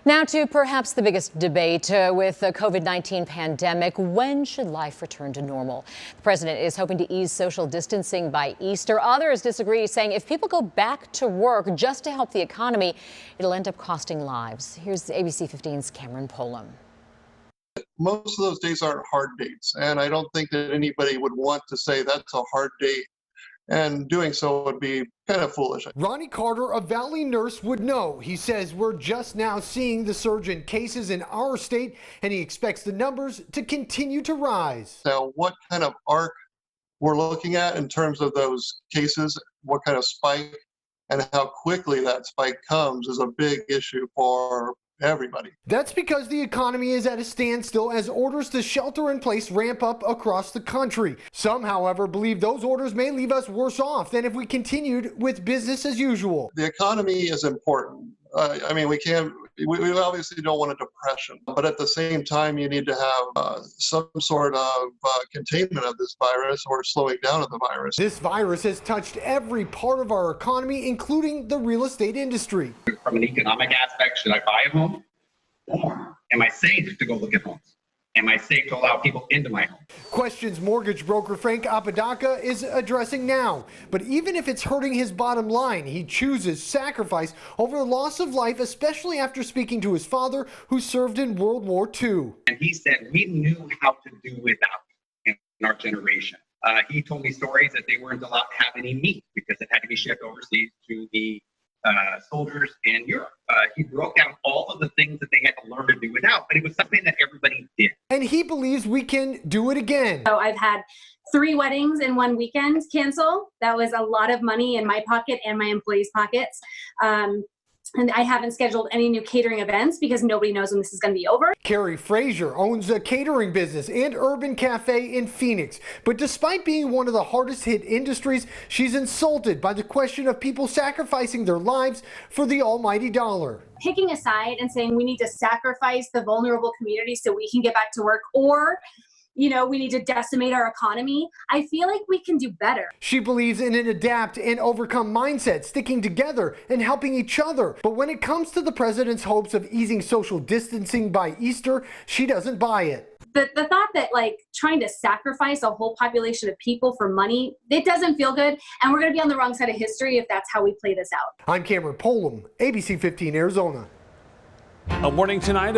Now to perhaps the biggest debate with the COVID-19 pandemic. When should life return to normal? The president is hoping to ease social distancing by Easter. Others disagree, saying if people go back to work just to help the economy, it'll end up costing lives. Here's ABC 15's Cameron Polam. Most of those days aren't hard dates, and I don't think that anybody would want to say that's a hard date, and doing so would be kind of foolish. Ronnie Carter, a Valley nurse, would know. He says we're just now seeing the surge in cases in our state, and he expects the numbers to continue to rise. Now, what kind of arc we're looking at in terms of those cases, what kind of spike, and how quickly that spike comes is a big issue for everybody. That's because the economy is at a standstill as orders to shelter in place ramp up across the country. Some, however, believe those orders may leave us worse off than if we continued with business as usual. The economy is important. We obviously don't want a depression, but at the same time, you need to have some sort of containment of this virus or slowing down of the virus. This virus has touched every part of our economy, including the real estate industry. From an economic aspect, should I buy a home? Or am I safe to go look at homes? Am I safe to allow people into my home? Questions mortgage broker Frank Apodaca is addressing now. But even if it's hurting his bottom line, he chooses sacrifice over the loss of life, especially after speaking to his father, who served in World War II. And he said, we knew how to do without in our generation. He told me stories that they weren't allowed to have any meat because it had to be shipped overseas to the soldiers in Europe. He broke down all of the things that they had to learn to do without, but it was something that everybody did. And he believes we can do it again. So I've had 3 weddings in one weekend cancel. That was a lot of money in my pocket and my employees' pockets. And I haven't scheduled any new catering events because nobody knows when this is going to be over. Carrie Frazier owns a catering business and urban cafe in Phoenix. But despite being one of the hardest hit industries, she's insulted by the question of people sacrificing their lives for the almighty dollar. Picking a side and saying we need to sacrifice the vulnerable community so we can get back to work, or we need to decimate our economy. I feel like we can do better. She believes in an adapt and overcome mindset, sticking together and helping each other. But when it comes to the president's hopes of easing social distancing by Easter, she doesn't buy it. The thought that trying to sacrifice a whole population of people for money, it doesn't feel good. And we're going to be on the wrong side of history if that's how we play this out. I'm Cameron Polam, ABC 15 Arizona. A warning tonight